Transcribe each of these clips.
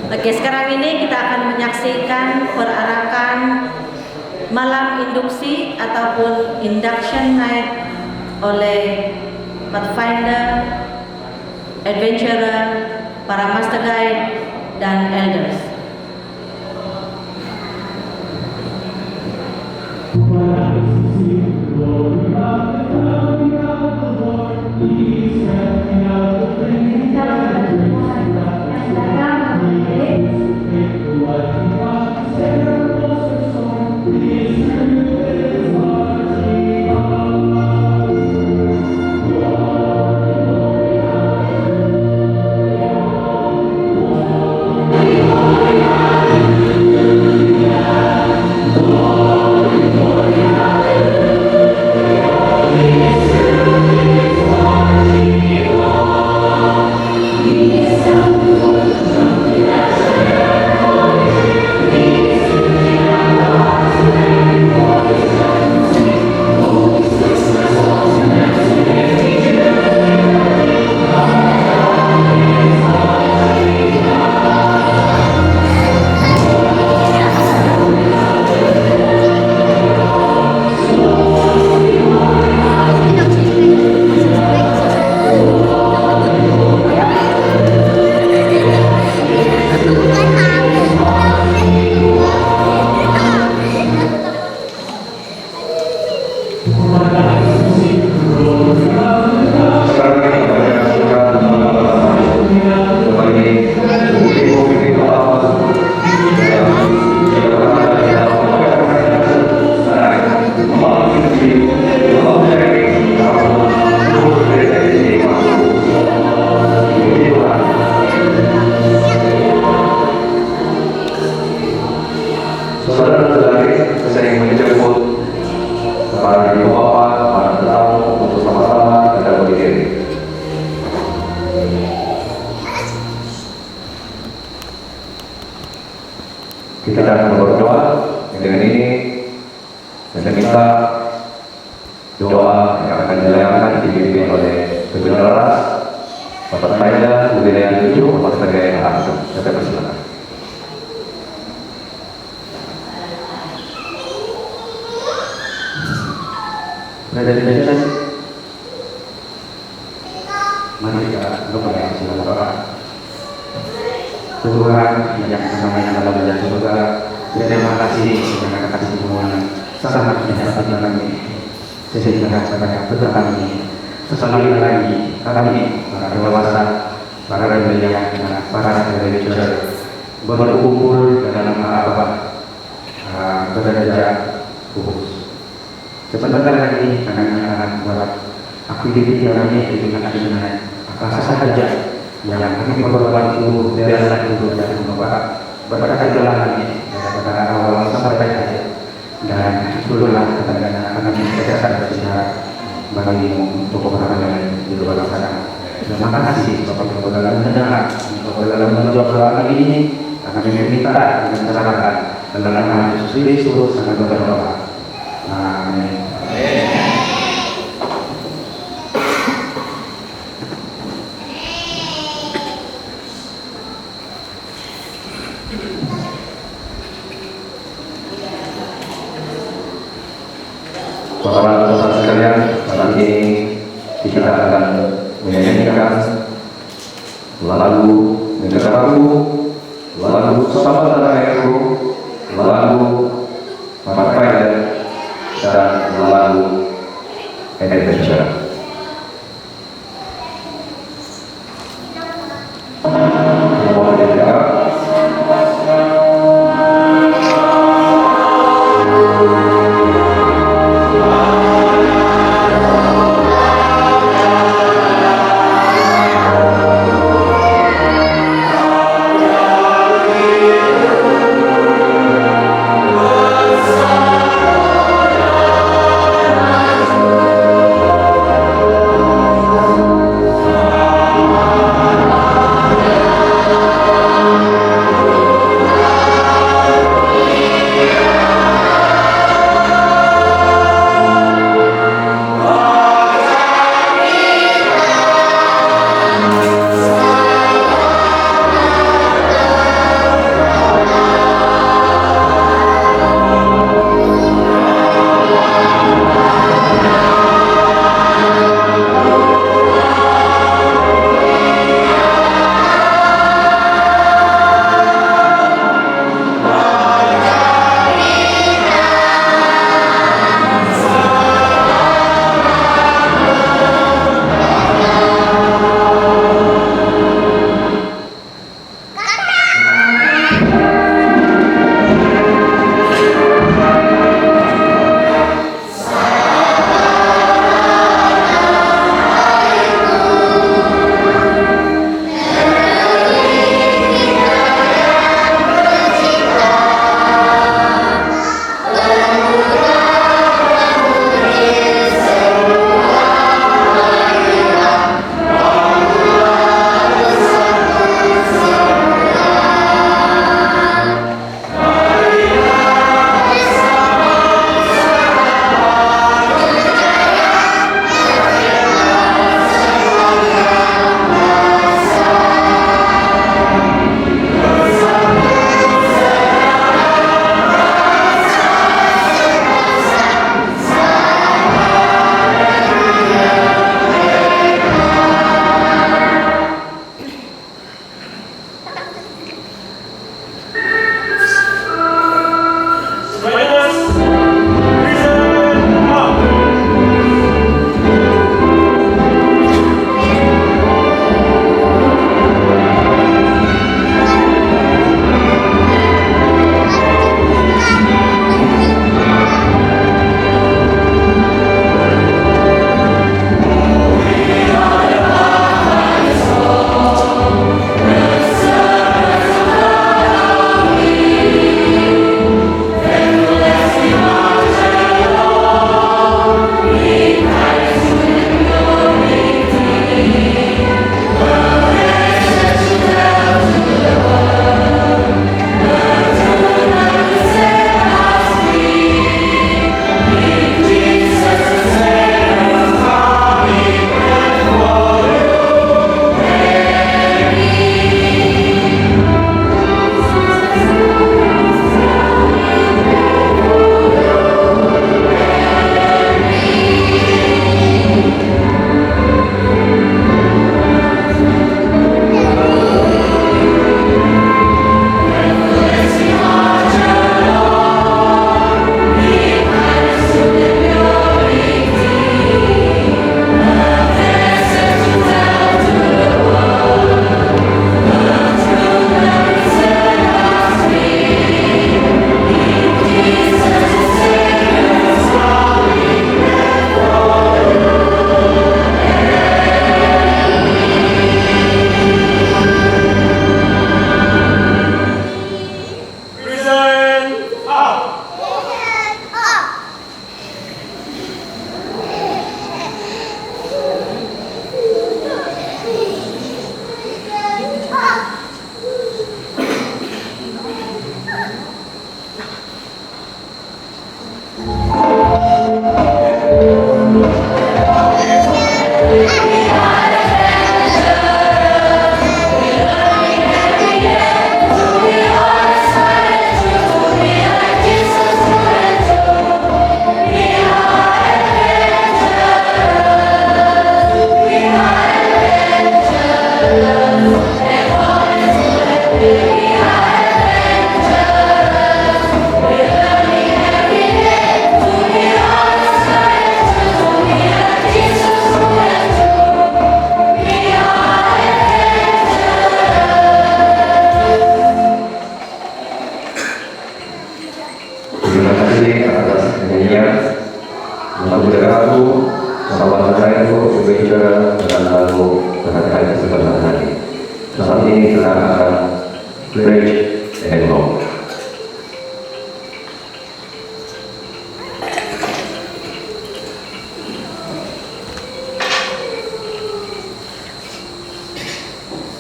Oke, sekarang ini kita akan menyaksikan perarakan malam induksi ataupun induction night oleh Pathfinder, Adventurer, para Master Guide, dan Elders. Saudara-saudari, saya ingin menjemput para ibu bapak, para tamu untuk sama-sama kita berdiri. Kita akan berdoa. Dengan ini saya minta doa yang akan dilayangkan dipimpin oleh Saudara Bapak Taida, Budaya 7, Bapak sebagai ahli. Saya persilakan. Dari mari kita berdoa semoga Tuhan yang namanya dalam menjadi surga. Terima kasih karena kasih Tuhan sangat mendapat kami sehingga supaya betul kami sesekali lagi kami para dewasa, para remaja, para adventurer berkumpul dalam berdaya khusus. Sebentar lagi akan buat aktivitas kami dengan apa saja yang kami berbantu dari dulu dan membuat berkata-kata kami dari awal sampai akhir, dan itulah kata-kata kami berdasar sejarah bagimu untuk orang lain di luar sana. Terima kasih Bapak dalam mendengar, Bapak dalam menjawab doa kami ini. Kami meminta dengan catatan dalam nama Yesus Kristus sangat berdoa. Amin. Para saudara sekalian, saat ini kita akan menyanyikan lagu negaraku, lagu sama tanah airku, lagu Pathfinder, dan lagu Adventure. Mohon didengar. Yeah. stretch, and lock.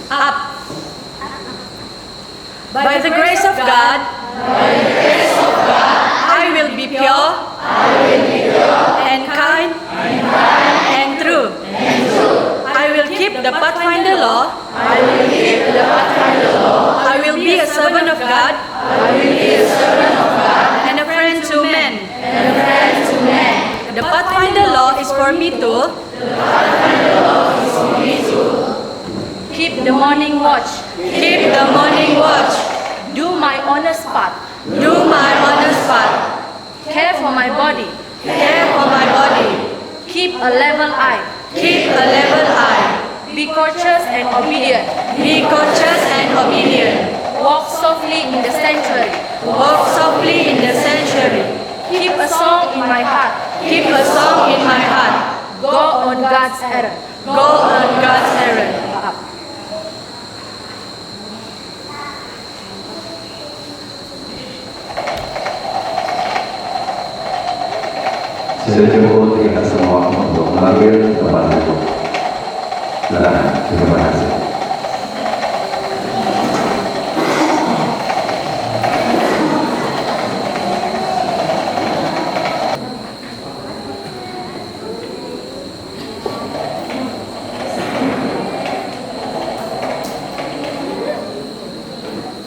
Up. By the grace of God, I will be pure, and kind, and true. I will keep the Pathfinder law. I will be a servant of God, and a friend to men. The Pathfinder law is for me to Keep the morning watch. keep the morning watch, Do my honest part. do my honest part, Care for my body. care for my body, Keep a level eye. keep a level eye, Be courteous and obedient. be courteous and obedient, Walk softly in the sanctuary. walk softly in the sanctuary, Keep a song in my heart. keep a song in my heart, Go on God's errand. go on God's errand. Saya jemput kita semua untuk mengambil tempat duduk. Silakan, terima kasih.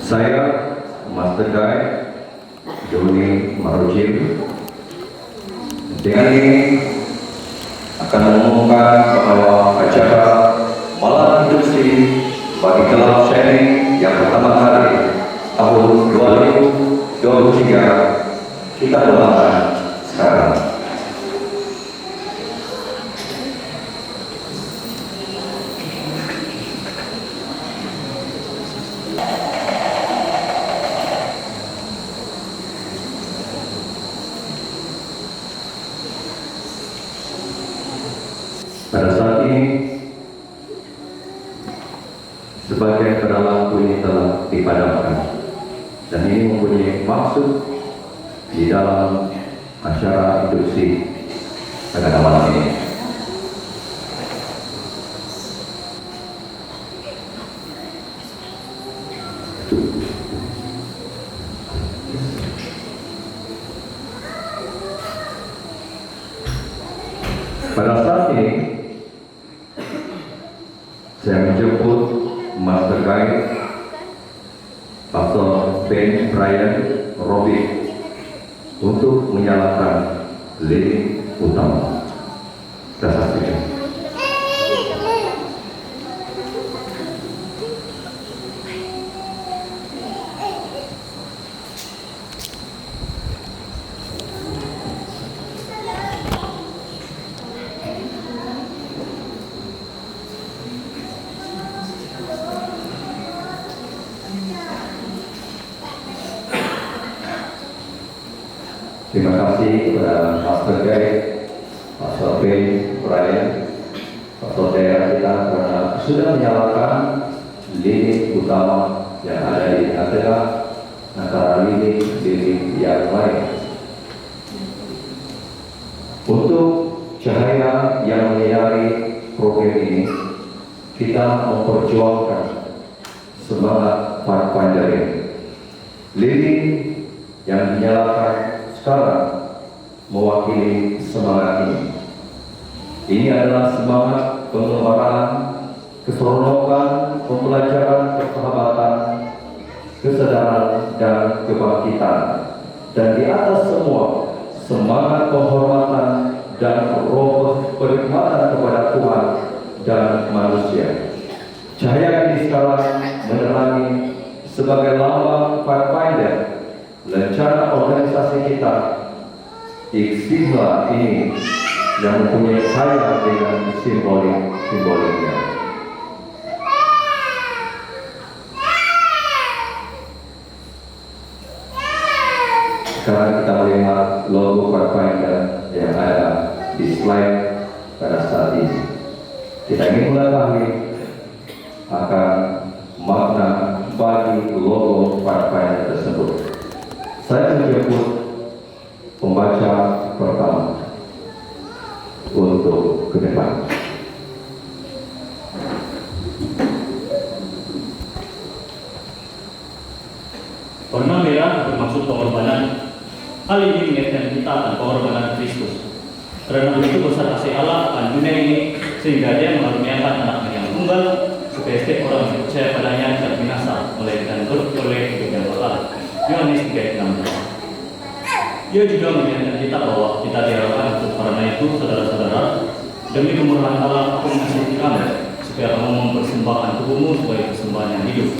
Saya, Master Guide Joni Marujim, dengan ini akan mengumumkan bahwa acara malam induksi bagi kelas sharing yang pertama kali tahun 2023 kita mulakan sekarang. Pada saat ini, sebagian pedang lampu ini telah dipadamkan, dan ini mempunyai maksud di dalam acara induksi pada malam ini. Pada saat ini, saya menjemput Master Guide Pastor Ben Brian Robi untuk menyalakan lilin utama. Kita saksikan. Terima kasih kepada Master Guide, Pastor Ben Brian, Pastor daerah kita karena sudah menyalakan lilin utama yang ada di tengah antara lilin yang lain. Untuk cahaya yang menyinari program ini, kita memperjuangkan semangat Pathfinder. Lilin yang dinyalakan sekarang mewakili semangat ini. Ini adalah semangat pengembaraan, keseronokan, pembelajaran, persahabatan, kesadaran, dan kebangkitan. Dan di atas semua, semangat penghormatan dan roh perkhidmatan kepada Tuhan dan manusia. Cahaya ini sekarang menerangi sebagai lambang Pathfinder rencana organisasi kita. Istilah ini yang mempunyai kaya dengan simboliknya. Sekarang kita melihat logo Pathfinder yang ada di slide pada saat ini. Kita ingin mengetahui akan makna bagi logo Pathfinder tersebut. Saya menjemput pembaca pertama untuk ke depan. Warna merah bermaksud pengorbanan. Hal ini mengingatkan kita akan pengorbanan Kristus. Karena begitu besar kasih Allah akan dunia ini, sehingga Dia mengaruniakan anaknya yang tunggal, supaya setiap orang yang percaya padanya tidak binasa, melainkan beroleh hidup yang kekal. Yohanes 3:16. Ia juga mengingatkan kita bahwa kita diharapkan untuk karena itu, saudara-saudara, demi kemurahan Allah aku mengasihi kamu, supaya kamu mempersembahkan tubuhmu sebagai persembahan yang hidup,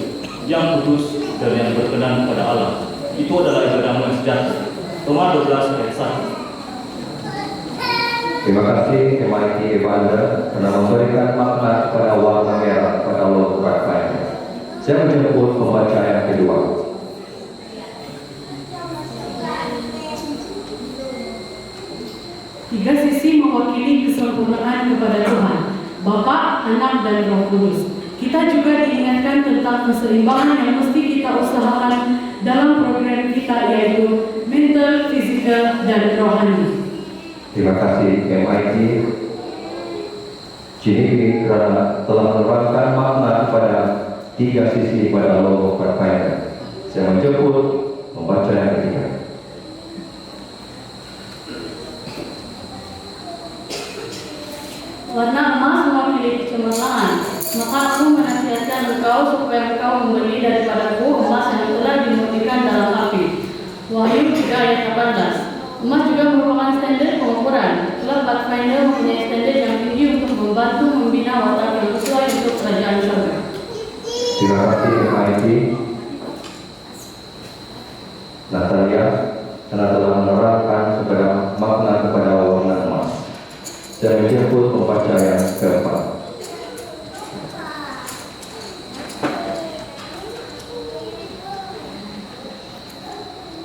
yang kudus dan yang berkenan kepada Allah. Itu adalah ibadahmu yang sejati. Roma 12:1. Terima kasih MIT Evander karena memberikan makna kepada warna merah pada logo Pathfinder. Saya menjemput pembaca yang kedua. Tiga sisi mewakili kesempurnaan kepada Tuhan, Bapa, Anak, dan Roh Kudus. Kita juga diingatkan tentang keseimbangan yang mesti kita usahakan dalam program kita, yaitu mental, fisikal, dan rohani. Terima kasih MIT Ciniki karena telah menerangkan makna kepada tiga sisi pada logo Pathfinder. Saya menjemput membaca yang ketiga. Warna emas mewakili kecemerlangan. Maka aku menasihatkan engkau supaya engkau membeli daripadaku emas yang telah dimurnikan dalam api. Wahyu 3 ayat 18. Emas juga merupakan standar pengukuran. Klub Pathfinder mempunyai standar yang tinggi untuk membantu membina watak yang sesuai untuk kerajaan surga. Terima kasih MIT Natalia karena telah menerangkan kepada makna kepada warna emas. Saya menjemput pembaca yang keempat.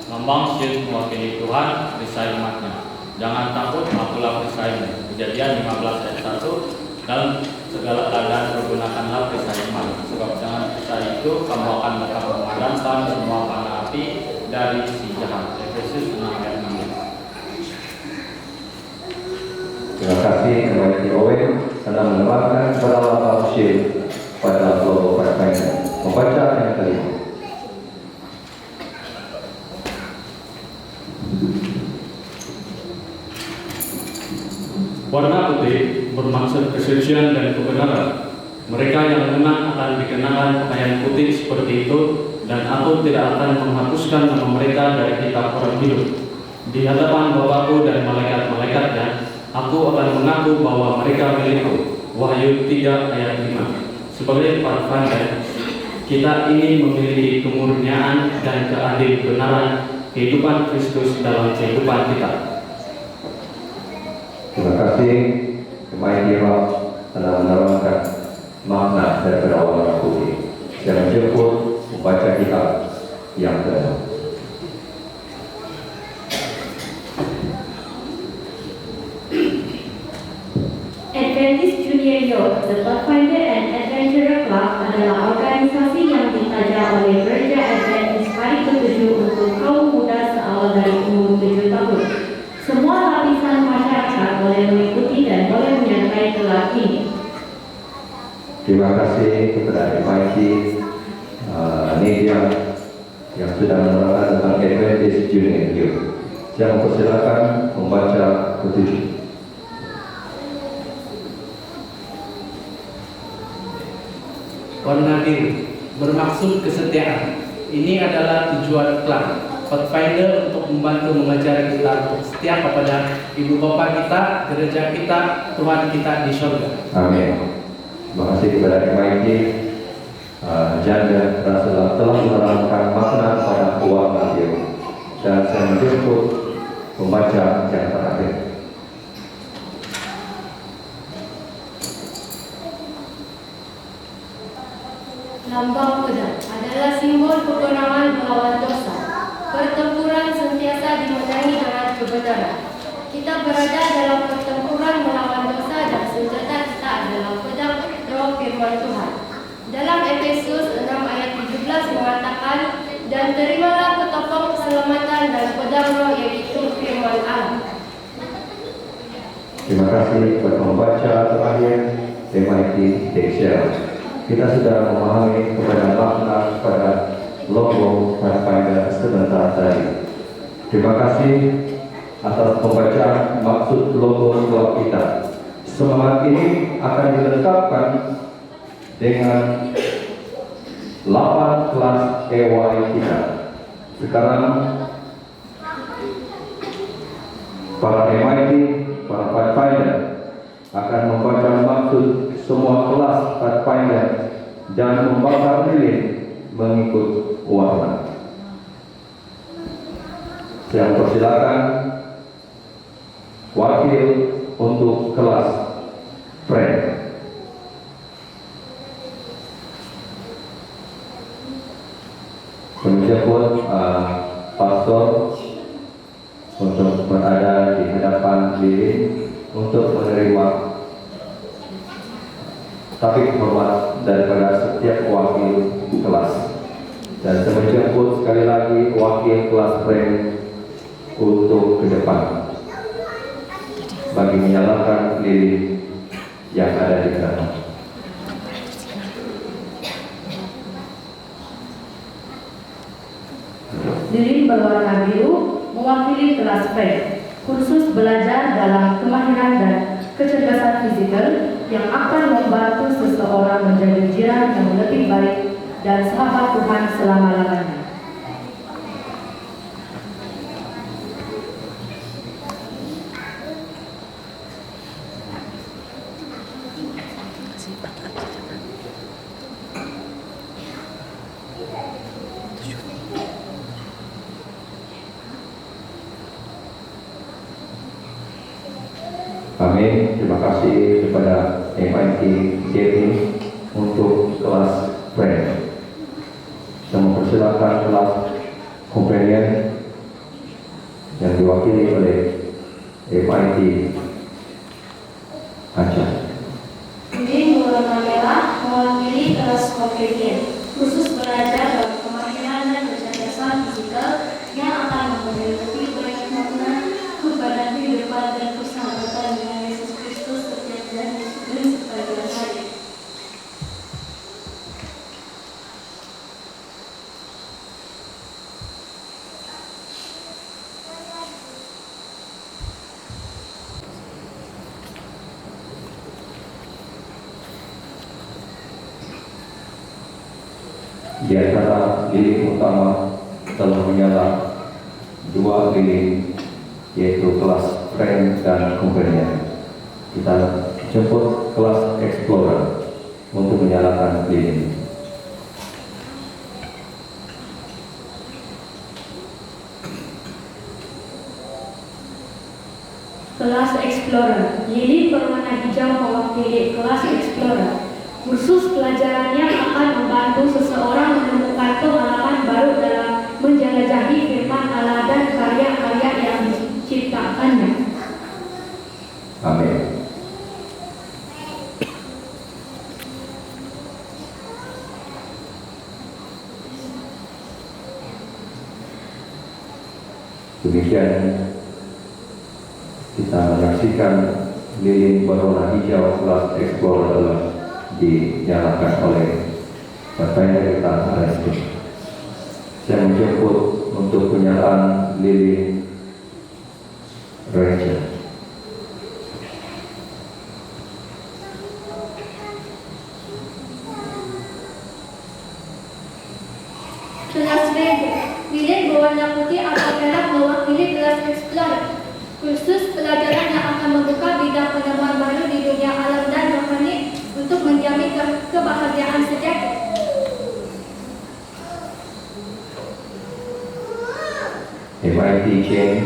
Lambang shield mewakili Tuhan, perisai umatnya. Jangan takut, akulah perisaimu. Kejadian 15 ayat 1. Dalam segala keadaan pergunakanlah perisai umat. Sebab dengan perisai itu kamu akan dapat memadamkan semua panah api dari si jahat. Efesus 6 ayat 16. Terima kasih MIT Owen karena menerangkan kepada lambang shield pada logo Pathfinder. Membaca yang kelima. Warna putih bermaksud kesucian dan kebenaran. Mereka yang menang akan dikenakan pakaian putih seperti itu, dan aku tidak akan menghapuskan nama mereka dari kitab orang hidup. Di hadapan Bapakku dan malaikat-malaikatnya, aku akan mengaku bahwa mereka milikku. Wahyu 3 ayat 5. Sebagai Pathfinder, kita ingin memiliki kemurnian dan keadil kebenaran kehidupan Kristus dalam kehidupan kita. Terima kasih MIT Rob telah menerangkan makna daripada warna putih. Saya menjemput membaca kitab yang kedua. Adventist Junior Youth, The Pathfinder and Adventurer Club adalah organisasi yang ditaja oleh Gereja Adventist Hari ke-7 untuk kaum muda seawal dari umur 7 tahun. Semua lapisan masyarakat boleh mengikuti dan boleh menyertai kelab ini. Terima kasih kepada MIT Media yang sudah menerangkan tentang Adventist Junior Youth. Saya mempersilakan membaca ke-7. Warna biru bermaksud kesetiaan. Ini adalah tujuan klub Pathfinder untuk membantu mengajar kita untuk setia kepada Ibu Bapa kita, gereja kita, Tuhan kita di surga. Amin. Terima kasih kepada MIT Janda telah menerangkan makna pada warna biru. Dan saya menjemput pembaca yang terakhir. Lambang pedang adalah simbol kemenangan melawan dosa. Pertempuran sentiasa dimenangi dengan kebenaran. Kita berada dalam pertempuran melawan dosa dan senjata kita adalah pedang roh firman Tuhan. Dalam Efesus 6 ayat 3 17 mengatakan, dan terimalah ketopong keselamatan dan pedang roh yaitu firman Allah. Terima kasih kepada pembaca terakhir MIT Dexel. Kita sudah memahami kepada makna pada logo Pathfinder sebentar tadi. Terima kasih atas pembacaan maksud logo sekolah kita. Semangat ini akan dilengkapkan dengan 8 kelas EY kita. Sekarang para MIT, para Pathfinder akan membaca maksud semua kelas Pathfinder dan membakar lilin mengikut warna. Saya persilakan wakil untuk kelas friend. Kemudian pun pastor untuk berada di hadapan lilin untuk menerima tapi hormat daripada setiap wakil kelas. Dan demikian pun sekali lagi wakil kelas friend untuk ke depan bagi menyalakan lilin yang ada di belakang. Lilin berwarna biru mewakili kelas friend, kursus belajar dalam kemahiran dan kecerdasan fisikal yang akan membantu seseorang menjadi jiran yang lebih baik dan sahabat Tuhan selama-lamanya. Amin. Terima kasih kepada MIT JP untuk kelas friend. Saya mempersilakan kelas companion yang diwakili oleh MIT Aceh. Lilin berwarna merah mewakili kelas companion, khusus belajar dalam kemahiran dan kecerdasan fisikal yang akan memberi lebih banyak makna kepada kehidupan dan persahabatan dengan Yesus Kristus setiap dan sepanjang hari. Di antara lilin utama telah menyala 2 lilin, yaitu kelas friend dan companion. Kita jemput kelas explorer untuk menyalakan lilin. Kelas Explorer, lilin berwarna hijau mewakili kelas Explorer. Kursus pelajarannya akan membantu seseorang menemukan pengalaman baru dalam menjelajahi firman Allah dan karya-karya yang diciptakannya. Amin. Demikian kita menyaksikan lilin berwarna hijau kelas Explorer telah dinyalakan oleh Pathfinder kita hari ini. Saya menjemput untuk penyalaan lilin Ranger. Kelas Ranger, lilin berwarna putih atau merah mewakili kelas Explorer. Kursus pelajaran yang akan membuka bidang penemuan baru di dunia alam dan rohani untuk menjamin kebahagiaan sejati. MIT Chain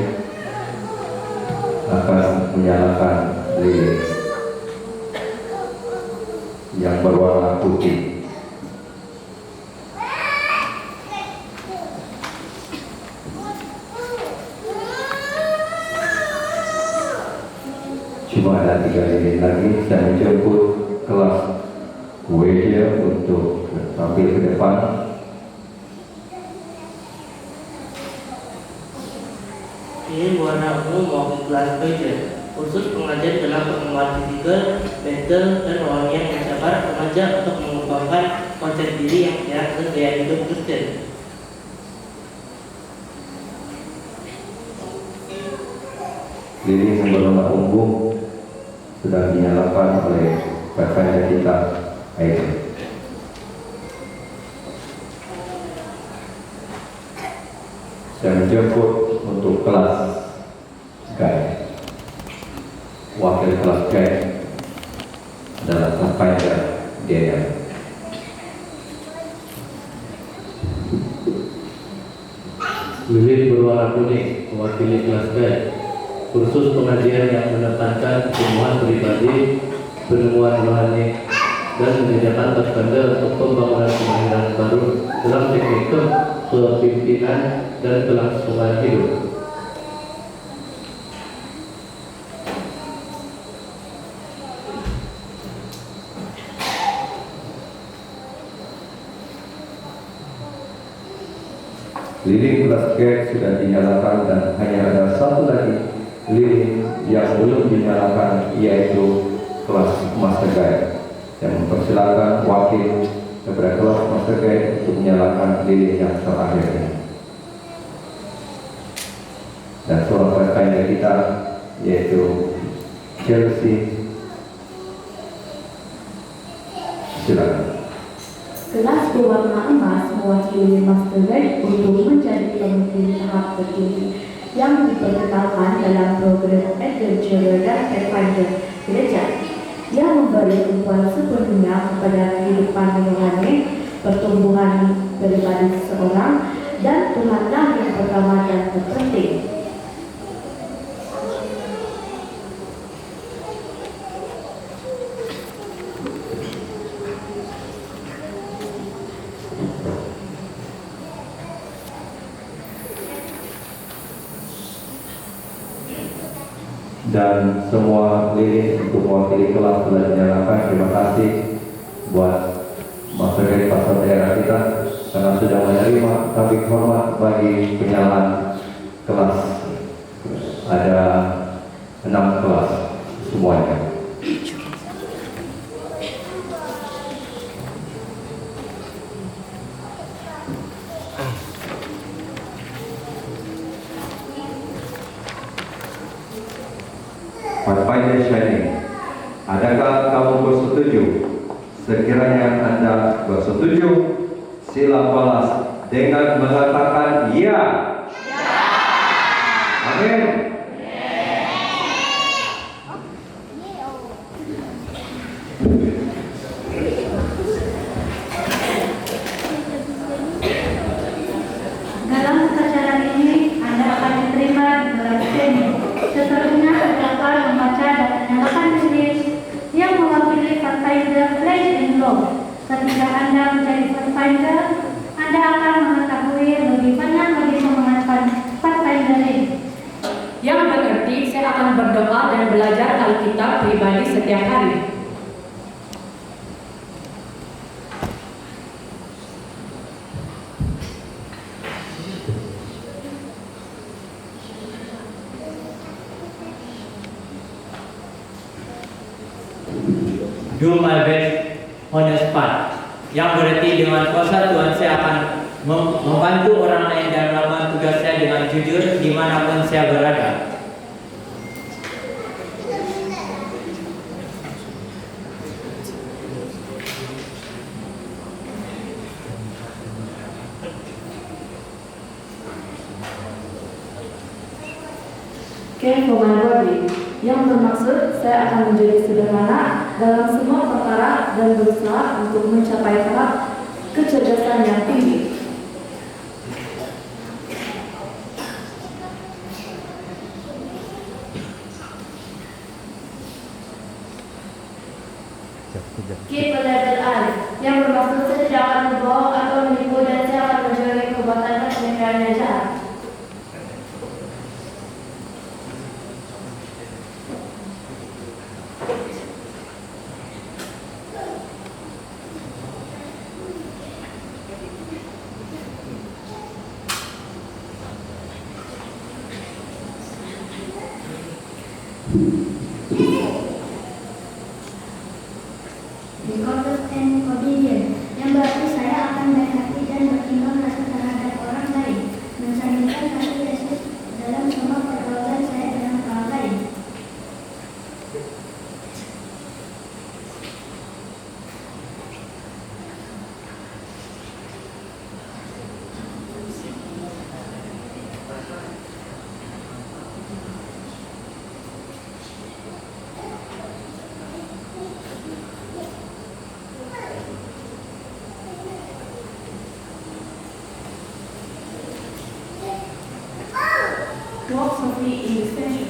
akan menyalakan lilin yang berwarna putih. Cuma ada 3 lilin lagi. Saya menjemput kelas WJ untuk tampil ke depan ini berwarna ungu maupun kelas beige. Khusus pengajar dalam perkembangan fisikal, mental, dan rohaniah mencabar pengajar untuk mengembangkan konsep diri yang sehat dan gaya hidup Kristen. Lilin yang berwarna ungu sudah dinyalakan oleh Pathfinder kita, Aiden. Saya menjemput untuk kelas guide. Wakil kelas guide adalah Pathfinder Daniel. Lilin berwarna kuning mewakili kelas guide. Kursus pengajian yang menekankan pertemuan pribadi, penemuan rohani, dan menyediakan Pathfinder untuk pembangunan kemahiran baru dalam teknik kepemimpinan dan kelangsungan hidup. Lilin kelas guide sudah dinyalakan dan hanya ada satu lagi lilin yang belum dinyalakan, yaitu kelas master guide. Yang mempersilakan wakil kepada kelas master guide untuk menyalakan lilin yang terakhir ini. Dan seorang Pathfinder kita yaitu Chelsea, silakan. Kelas berwarna emas mewakili Master Guide untuk menjadi pemimpin tahap tertinggi yang diperkenalkan dalam program Adventurer dan Pathfinder Gereja, yang memberi tumpuan sepenuhnya kepada kehidupan rohani, pertumbuhan pribadi seseorang, dan Tuhanlah yang pertama dan terpenting. Dan semua lilin untuk mewakili kelas telah dinyalakan. Terima kasih buat master guide pasar daerah kita karena sudah menerima tabik hormat bagi penyalaan kelas. Ada 6 kelas semuanya. Pathfinder Shining, adakah kamu bersetuju? Sekiranya Anda bersetuju, sila balas dengan mengatakan ya. Amin. Dalam upacara ini, Anda akan diterima di dalam seni. Seterusnya, Anda akan membaca dan menyalakan lilin yang mewakili Pathfinder Flesh and Blood. Ketika Anda menjadi Pathfinder, Anda akan mengetahui lebih banyak lagi semangat Pathfinder ini. Yang berarti saya akan berdoa dan belajar Alkitab pribadi setiap hari. Do my best on the spot. Yang berarti dengan kuasa Tuhan saya akan membantu orang lain dan melakukan tugas saya dengan jujur dimanapun saya berada. Care for my body, yang bermaksud saya akan menjadi sederhana dalam semua perkara dan berusaha untuk mencapai tahap kecerdasan yang tinggi. Keep a level eye, yang bermaksud saya tidak akan membohong atau menipu dan saya akan menjauhi perbuatan dan pemikiran yang jahat. Be courteous and obedient, yang berarti saya akan baik hati dan berimbang rasa terhadap orang lain, mencerminkan kasih Yesus dalam semua pergaulan saya dengan orang lain. Walk softly in the station,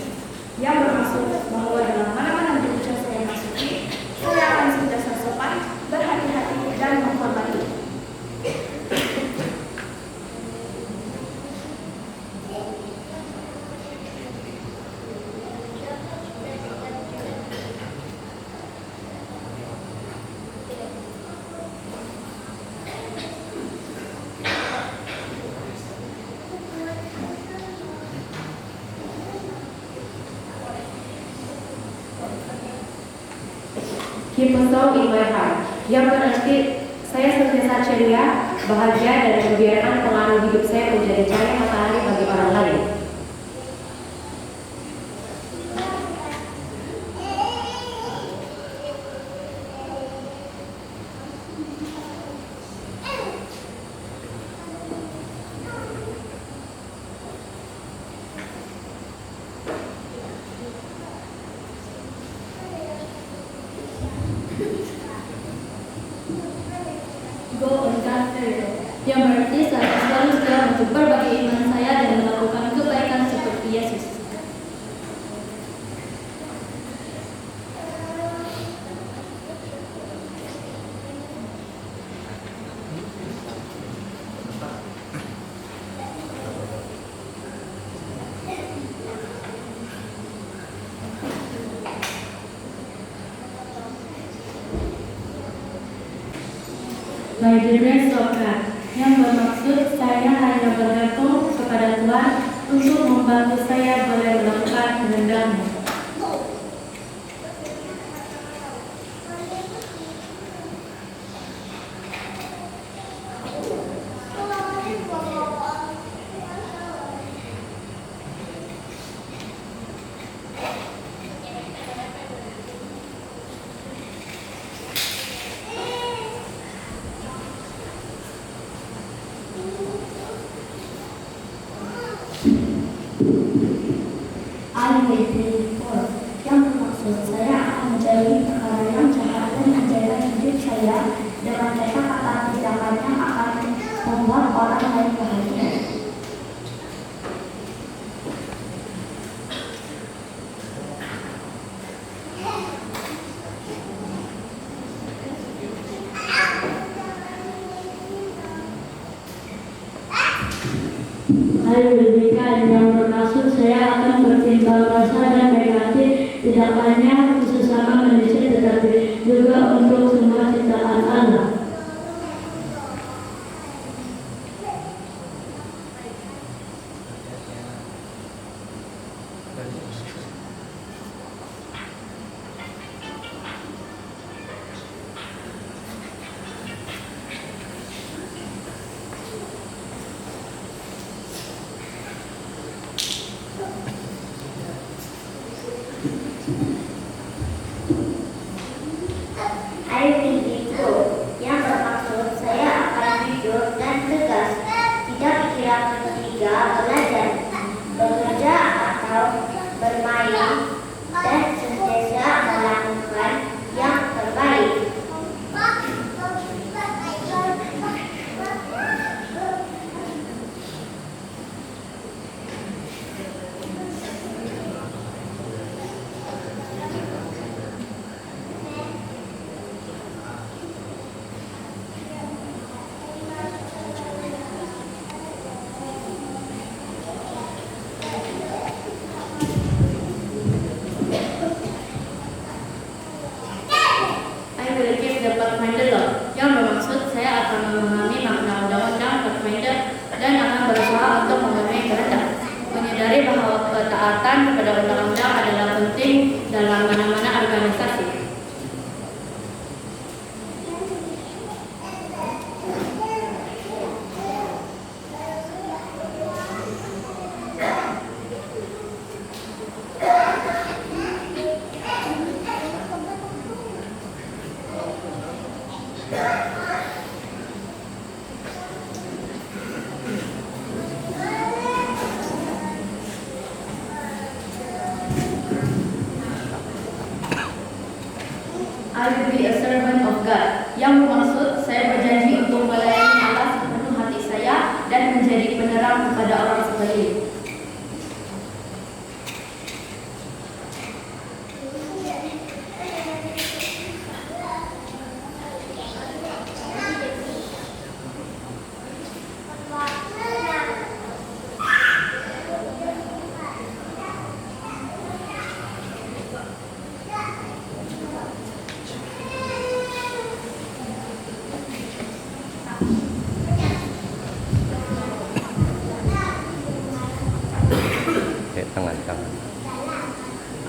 yang bermaksud bahwa dalam mana-mana gereja saya masuki, saya akan sentiasa sopan, berhati-hati, dan menghormati. Keep a song in my heart, yang berarti saya sentiasa ceria, bahagia, dan membiarkan pengaruh hidup saya menjadi cahaya matahari bagi orang lain. Go on God's miracle, yang berarti saya selalu setia untuk berbagi iman saya dan melakukan kebaikan seperti Yesus. By the grace of God, yang bermaksud saya hanya bergantung kepada Tuhan untuk membantu saya boleh melakukan kehendaknya. I will be poor, yang bermaksud saya akan menjadi perkara yang jahat dan menjaga hidup saya dengan kata-kata tindakan yang akan membuat orang lain bahagia. I will be kind, yang bermaksud saya akan bertimbang rasa dan baik hati, tidak hanya untuk sesama manusia tetapi juga untuk semua ciptaan Allah. I will be true, yang bermaksud saya akan jujur dan tegas, tidak berkira ketiga, belajar, bekerja atau bermain, dan sentiasa melakukan yang terbaik. yang bermaksud saya akan memahami makna undang-undang Pathfinder dan akan berusaha untuk memenuhi kehendak, menyadari menyadari bahwa ketaatan kepada undang-undang adalah penting dalam mana-mana organisasi. I will be a servant of God, yang bermaksud saya berjanji untuk melayani Allah sepenuh hati saya dan menjadi penerang kepada orang sekeliling.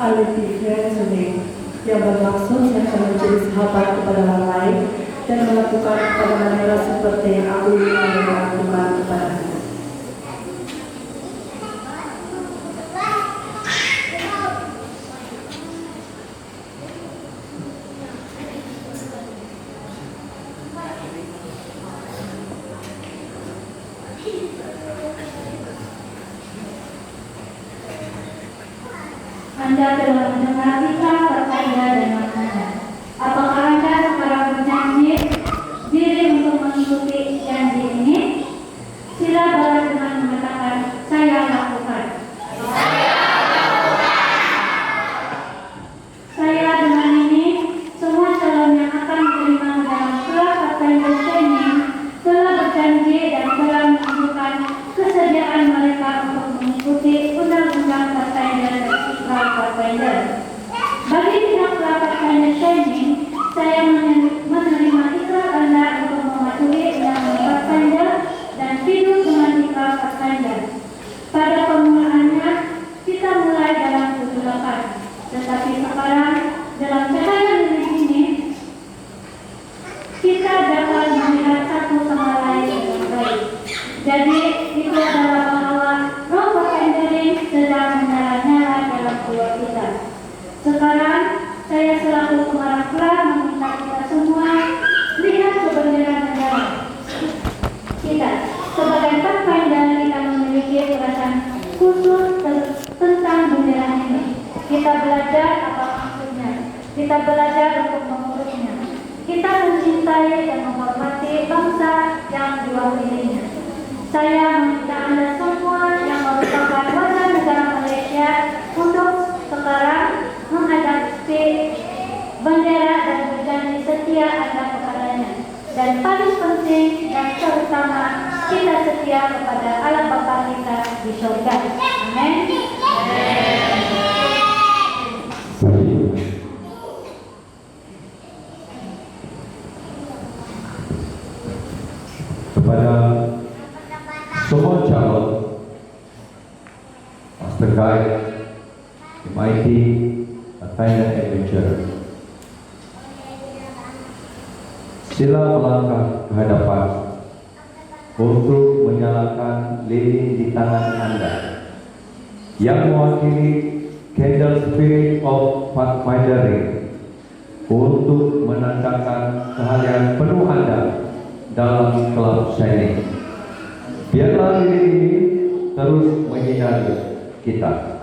I will be fair to me, yang bermaksud saya akan menjadi sahabat kepada orang lain dan melakukan kepada mereka seperti yang aku ingin mereka lakukan kepadaku. Anda telah mendengar iklan pertanda dan maknanya. Apakah Anda sekarang berjanji diri untuk mengikuti janji ini? Sila balas dengan mengatakan, saya lakukan. Saya dengan ini, semua calon yang akan diterima dalam kelas Pathfinder Training telah berjanji dan telah menunjukkan kesediaan mereka untuk mengikuti undang-undang Pathfinder dan iklan Pathfinder. Bagi pihak Pathfinder Training, saya menerima iklan Anda untuk mematuhi undang-undang Pathfinder dan hidup dengan iklan Pathfinder. Pada permulaannya, kita mulai dalam kegelapan, tetapi sekarang dalam cahaya lilin ini, kita dapat melihat satu sama lain dengan baik. Jadi, itu adalah bahwa roh Pathfindering sedang menyala-nyala dalam jiwa kita. Sekarang, saya selaku pengarah kelas meminta kita semua lihat ke bendera negara kita. Sebagai Pathfinder, kita memiliki perasaan khusus tentang bendera ini. Kita belajar apa maksudnya. Kita belajar untuk mengurusnya. Kita mencintai dan menghormati bangsa yang diwakilinya. Saya meminta Anda semua yang merupakan warga negara Malaysia untuk sekarang menghadapi bendera dan berjanji setia Anda kepadanya. Dan paling penting dan terutama, kita setia kepada Allah Bapa kita di surga. Amin. Kepada semua calon Master Guide MIT Pathfinder Adventure, sila melangkah ke hadapan untuk menyalakan lilin di tangan Anda yang mewakili Candle Spirit of Pathfindering untuk menandakan kehadiran penuh Anda dalam Club Shining. Biarlah lilin ini terus menyinari kita.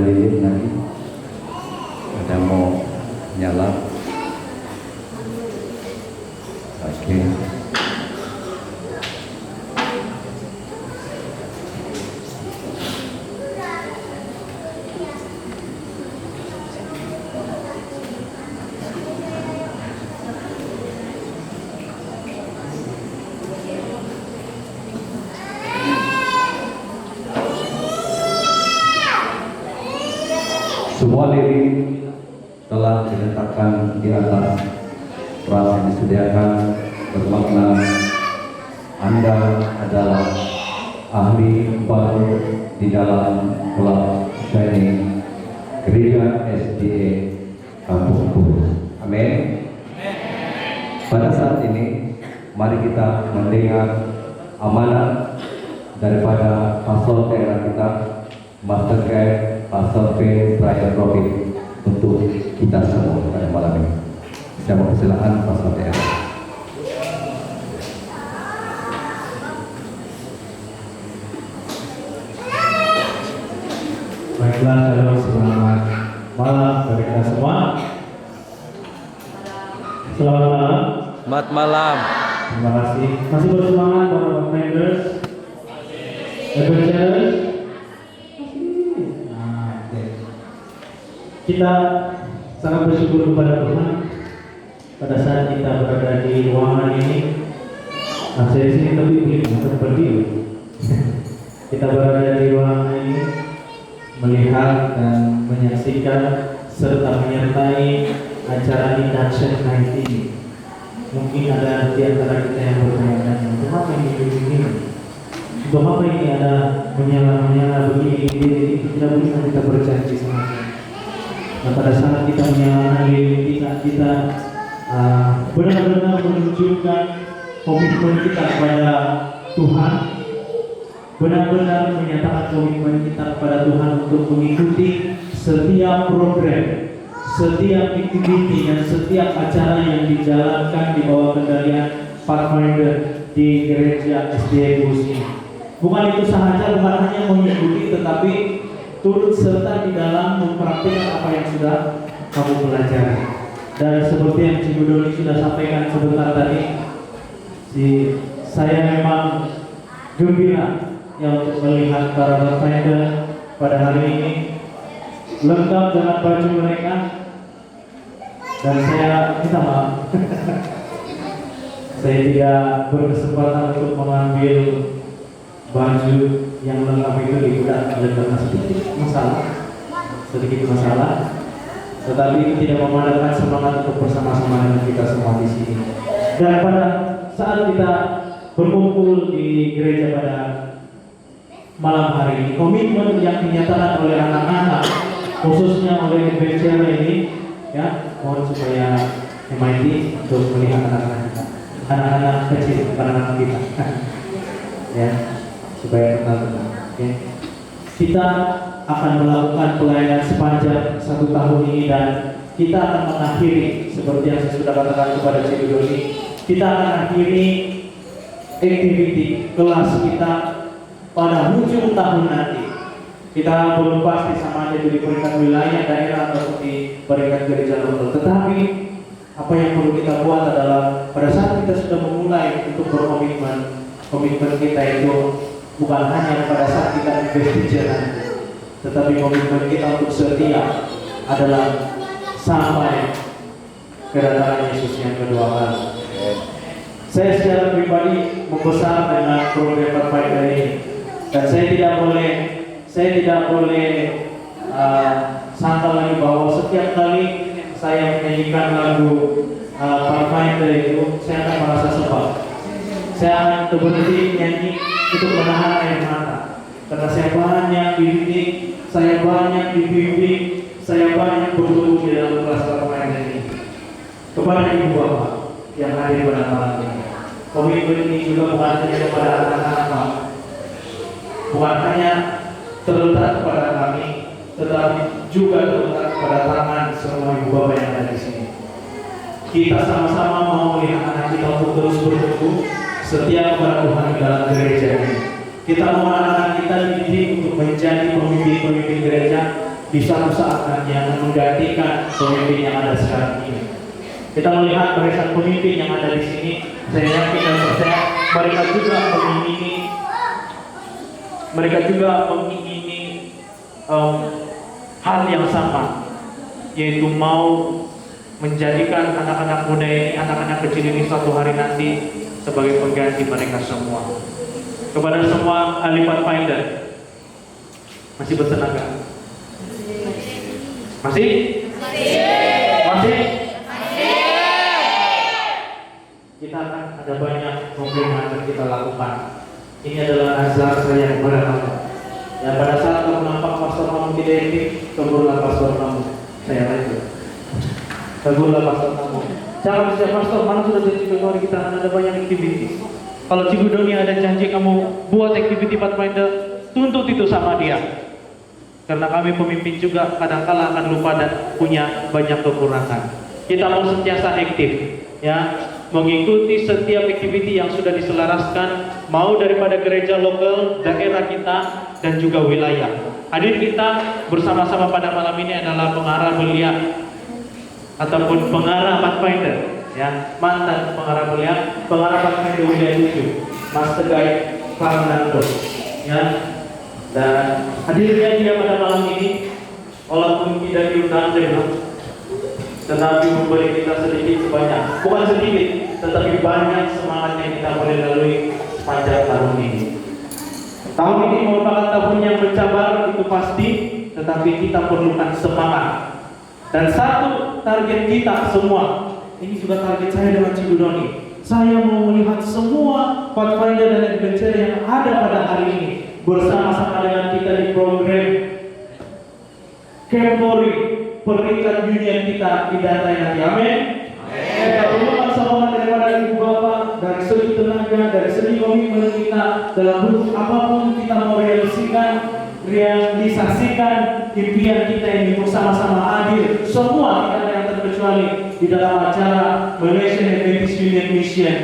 lilin lagi, ada mau nyala. Oke. Semua lirik telah diletakkan di atas ras yang disediakan, bermakna Anda adalah ahli baru di dalam Club Shining Gereja SDA Kampung Kurus. Amin. Pada saat ini, mari kita mendengar amanat daripada pastor daerah kita, Master Guide, Pastor P. Brian Robin, untuk kita semua pada malam ini. Saya mempersilahkan pastor daerah. Baiklah, selamat malam bagi kita semua. Selamat malam. Selamat malam. Terima kasih. Masih bersemangat para members, adventurers. Kita sangat bersyukur kepada Tuhan pada saat kita berada di ruangan ini. Saya di sini tapi belum berdiri. Kita berada di ruangan ini, melihat dan menyaksikan serta menyertai acara induction night ini. Mungkin ada di antara kita yang bertanya-tanya, untuk apa ini begini? Untuk apa ini ada menyala-menyala begini? Tidak bisa kita berjanji sama Tuhan. Nah, pada saat kita menyalakan lilin kita benar-benar menunjukkan komitmen kita kepada Tuhan, benar-benar menyatakan komitmen kita kepada Tuhan untuk mengikuti setiap program, setiap aktiviti dan setiap acara yang dijalankan di bawah kendalian Pathfinder di Gereja SDA Kurus ini. Bukan itu sahaja, bukan hanya mengikuti, tetapi turut serta di dalam mempraktikkan apa yang sudah kamu pelajari. Dan seperti yang Cibu Doni sudah sampaikan sebentar tadi, saya memang gembira yang untuk melihat para Pathfinder pada hari ini lengkap dengan baju mereka, dan saya minta maaf saya tidak berkesempatan untuk mengambil baju yang lengkap itu di gudang karena sedikit masalah, tetapi itu tidak memadamkan semangat untuk bersama-sama dengan kita semua di sini. Dan pada saat kita berkumpul di gereja pada malam hari ini, komitmen yang dinyatakan oleh anak-anak, khususnya oleh adventure ini, ya, mohon supaya MIT untuk melihat anak-anak kita, anak-anak kecil, anak-anak kita, ya, supaya kenal-kenal. Okay. Kita akan melakukan pelayanan sepanjang 1 tahun ini, dan kita akan mengakhiri seperti yang saya sudah katakan kepada Cibu Doni. Kita akan akhiri aktiviti kelas kita pada ujung tahun nanti. Kita belum pasti sama aja di peringkat wilayah, daerah, atau di peringkat gereja lokal. Tetapi apa yang perlu kita buat adalah pada saat kita sudah memulai untuk berkomitmen, komitmen kita itu bukan hanya pada saat kita investigasi nanti, tetapi komitmen kita untuk setia adalah sampai kedatangan Yesus yang kedua kali. Saya secara pribadi membesar dengan program Pathfinder ini, dan saya tidak boleh sangkal lagi bahwa setiap kali saya menyanyikan lagu Pathfinder itu saya akan merasa sebab. Saya akan berhenti nyanyi untuk menahan air mata, karena saya banyak dididik, saya banyak dibimbing, saya banyak bertumbuh di dalam kelas Pathfinder ini. Kepada ibu bapak yang hadir pada malam ini, komitmen ini juga bukan hanya kepada anak-anak, bukan hanya terletak kepada kami, tetapi juga terletak kepada tangan semua ibu bapak yang ada di sini. Kita sama-sama mau melihat anak kita untuk terus bertumbuh setia kepada Tuhan di dalam gereja ini. Kita mau anak-anak kita dididik untuk menjadi pemimpin-pemimpin gereja di suatu saat nanti yang menggantikan pemimpin yang ada sekarang ini. Kita melihat barisan pemimpin yang ada di sini, saya yakin dan percaya mereka juga mengingini hal yang sama, yaitu mau menjadikan anak-anak muda ini, anak-anak kecil ini suatu hari nanti sebagai pengganti mereka semua. Kepada semua ahli Pathfinder, masih bertenaga? Masih? Masih? Kita akan ada banyak program yang akan kita lakukan. Ini adalah nazar saya kepada kamu. Ya, pada saat kamu nampak pastor kamu tidak aktif, tegurlah pastor kamu. Saya lanjut. Tegurlah pastor kamu. Jangan siap pastor, mana sudah janji Februari kita akan ada banyak aktiviti. Kalau Cibudoni ada janji kamu buat aktiviti Pathfinder, tuntut itu sama dia. Karena kami pemimpin juga kadang-kala akan lupa dan punya banyak kekurangan. Kita mau sentiasa aktif, ya, mengikuti setiap aktiviti yang sudah diselaraskan, mau daripada gereja lokal, daerah kita, dan juga wilayah. Hadir kita bersama-sama pada malam ini adalah pengarah belia ataupun pengarah Pathfinder, ya, mantan pengarah belia, pengarah Pathfinder wilayah 7, Mas Tegai Fernando, ya. Dan hadirnya dia pada malam ini, walaupun tidak diundang jemaat, tetapi memberi kita sedikit sebanyak, bukan sedikit, tetapi banyak semangat yang kita boleh lalui sepanjang tahun ini. Tahun ini merupakan tahun yang mencabar, itu pasti, tetapi kita perlukan semangat. Dan satu target kita semua, ini juga target saya dengan Cibudoni. Saya mau melihat semua Pathfinder dan adventure yang ada pada hari ini bersama-sama dengan kita di program Kempori, peringkat union kita di Dantai nanti. Amin. Kita perlukan sokongan daripada ibu bapak, dari segi tenaga, dari segi komitmen kita dalam bentuk apapun kita mau realisasikan impian kita ini bersama-sama hadir. Semua kita yang terkecuali di dalam acara Malaysian Adventist Union Mission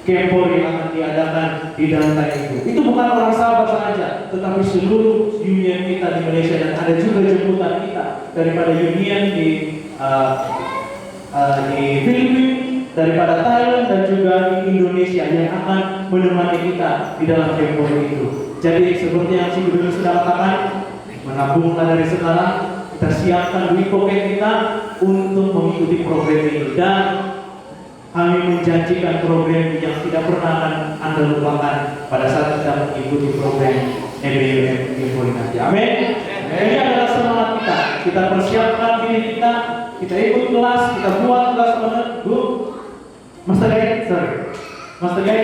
Kempori yang akan diadakan di Dantai itu. Itu bukan orang sahabat saja, tetapi seluruh union kita di Malaysia, dan ada juga jemputan kita daripada union di Filipina, daripada Thailand, dan juga di Indonesia yang akan menemani kita di dalam Kempori itu. Jadi seperti yang Cibudoni sudah katakan, menabunglah dari sekarang, kita siapkan duit pocket kita untuk mengikuti program ini, dan kami menjanjikan program yang tidak pernah akan Anda lupakan pada saat kita mengikuti program MBUM Kempori nanti. Amin. Ini adalah semangat kita. Kita persiapkan diri kita ikut kelas, kita buat kelas mana? Bu, Mas Tegai, Mas Tegai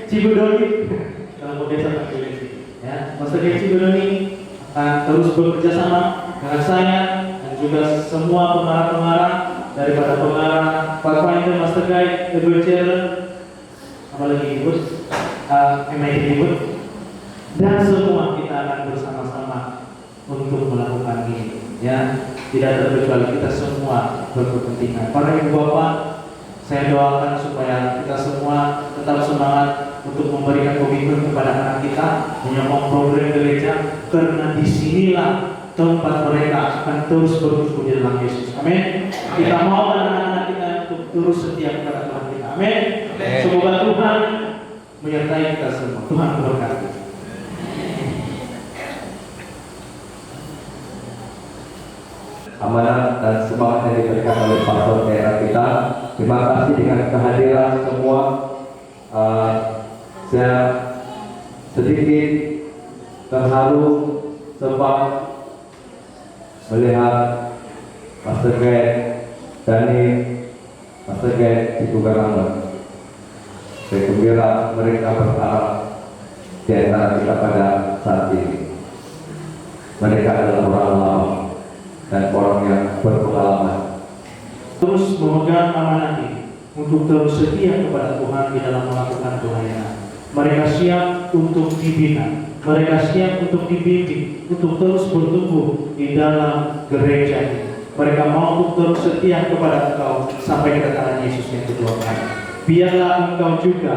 Cibudoni. Kalau biasa pakai ini, ya, Mas Tegai Cibudoni akan terus bekerja sama dengan saya dan juga semua pengarah-pengarah daripada pengarah Pathfinder, Mas Tegai, adventure, apa lagi Ibu, MIT Ibu, dan semua kita akan bersama-sama untuk melakukan ini. Ya, tidak terkecuali kita semua berkepentingan. Para ibu bapak, saya doakan supaya kita semua tetap semangat untuk memberikan komitmen kepada anak kita menyokong program gereja, karena disinilah tempat mereka akan terus bertumbuh di dalam Yesus. Amin. Kita mau anak-anak kita untuk terus setia kepada Tuhan kita. Amin. Semoga Tuhan menyertai kita semua. Tuhan berkati. Amanah dan semangat yang diberikan oleh pastor daerah kita. Terima kasih dengan kehadiran semua. Saya sedikit terharu sebab melihat Pastor Gay, Dani, Pastor Gay, Ibu Garamba. Saya gembira mereka berharap di antara kita pada saat ini. Mereka adalah orang lama dan orang yang berpengalaman. Terus memegang amanah ini untuk terus setia kepada Tuhan di dalam melakukan pelayanan. Mereka siap untuk dibina, mereka siap untuk dibimbing, untuk terus bertumbuh di dalam gereja ini. Mereka mau untuk terus setia kepada Engkau sampai kedatangan Yesus yang kedua kali. Biarlah Engkau juga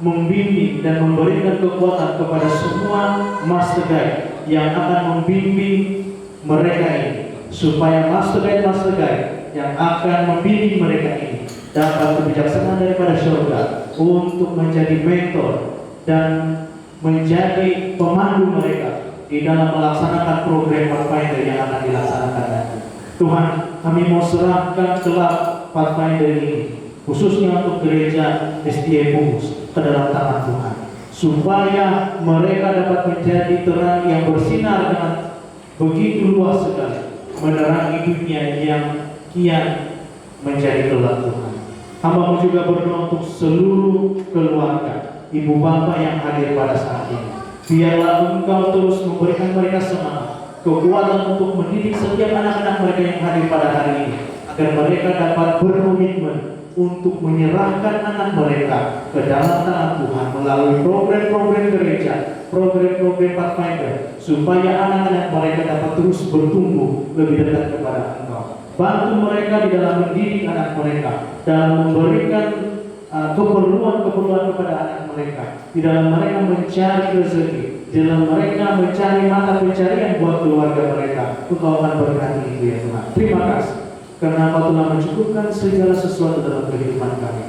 membimbing dan memberikan kekuatan kepada semua Mas Tegai yang akan membimbing mereka ini, supaya Mas Tegai yang akan membimbing mereka ini dapat kebijaksanaan daripada surga untuk menjadi mentor dan menjadi pemandu mereka di dalam melaksanakan program Pathfinder yang akan dilaksanakan nanti. Tuhan, kami mau serahkan kelak Pathfinder ini, khususnya untuk gereja SDA Bungus, ke dalam tangan Tuhan, supaya mereka dapat menjadi terang yang bersinar dengan begitu luas sekali menerangi dunia yang kian menjadi gelap Tuhan. Hamba juga berdoa untuk seluruh keluarga, ibu bapak yang hadir pada saat ini. Biarlah Engkau terus memberikan mereka semangat, kekuatan untuk mendidik setiap anak-anak mereka yang hadir pada hari ini, agar mereka dapat berkomitmen untuk menyerahkan anak mereka ke dalam tangan Tuhan melalui program-program gereja, program-program Pathfinder, supaya anak-anak mereka dapat terus bertumbuh lebih dekat kepada Engkau. Bantu mereka di dalam mendidik anak mereka, dalam memberikan keperluan-keperluan kepada anak mereka, di dalam mereka mencari rezeki, di dalam mereka mencari mata pencarian buat keluarga mereka. Engkau akan berkati itu ya Tuhan. Terima kasih karena Engkau telah mencukupkan segala sesuatu dalam kehidupan kami.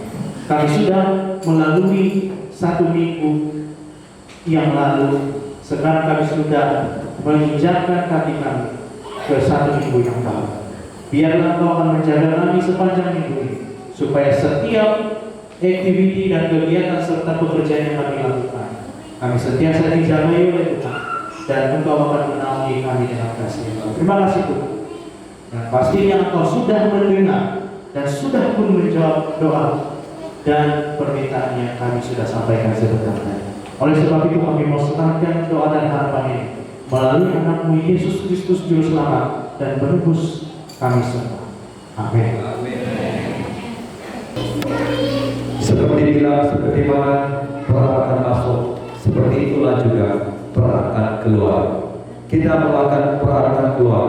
Kami sudah melalui 1 minggu yang lalu, sekarang kami sudah menginjakkan kaki kami ke 1 minggu yang baru. Biarlah Engkau akan menjaga kami sepanjang minggu ini, supaya setiap aktiviti dan kegiatan serta pekerjaan yang kami lakukan, kami sentiasa dijaga oleh Tuhan, dan Engkau akan menaungi kami dengan kasih. Terima kasih Tuhan. Dan pastinya Engkau sudah mendengar dan sudah pun menjawab doa dan permintaan yang kami sudah sampaikan sebentar tadi. Oleh sebab itu kami mau serahkan doa dan harapan ini melalui anakmu Yesus Kristus Juru Selamat dan Penebus kami semua. Amin. Seperti bilang, seperti mana peralatan masuk, seperti itulah juga peralatan keluar. Kita melakukan peralatan keluar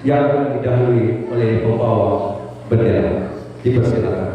yang akan didahului oleh pembawa bendera. Dipersilakan.